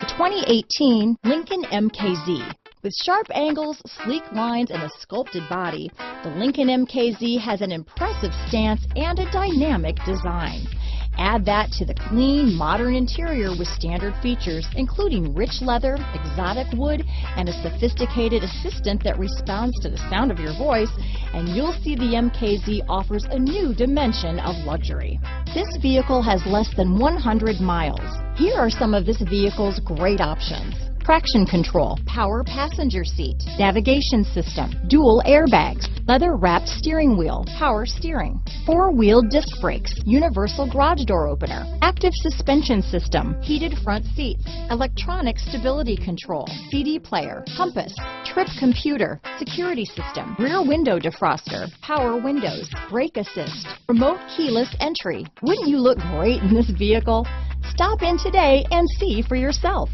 The 2018 Lincoln MKZ. With sharp angles, sleek lines, and a sculpted body, the Lincoln MKZ has an impressive stance and a dynamic design. Add that to the clean, modern interior with standard features, including rich leather, exotic wood, and a sophisticated assistant that responds to the sound of your voice, and you'll see the MKZ offers a new dimension of luxury. This vehicle has less than 100 miles. Here are some of this vehicle's great options: traction control, power passenger seat, navigation system, dual airbags, leather-wrapped steering wheel, power steering, four-wheel disc brakes, universal garage door opener, active suspension system, heated front seats, electronic stability control, CD player, compass, trip computer, security system, rear window defroster, power windows, brake assist, remote keyless entry. Wouldn't you look great in this vehicle? Stop in today and see for yourself.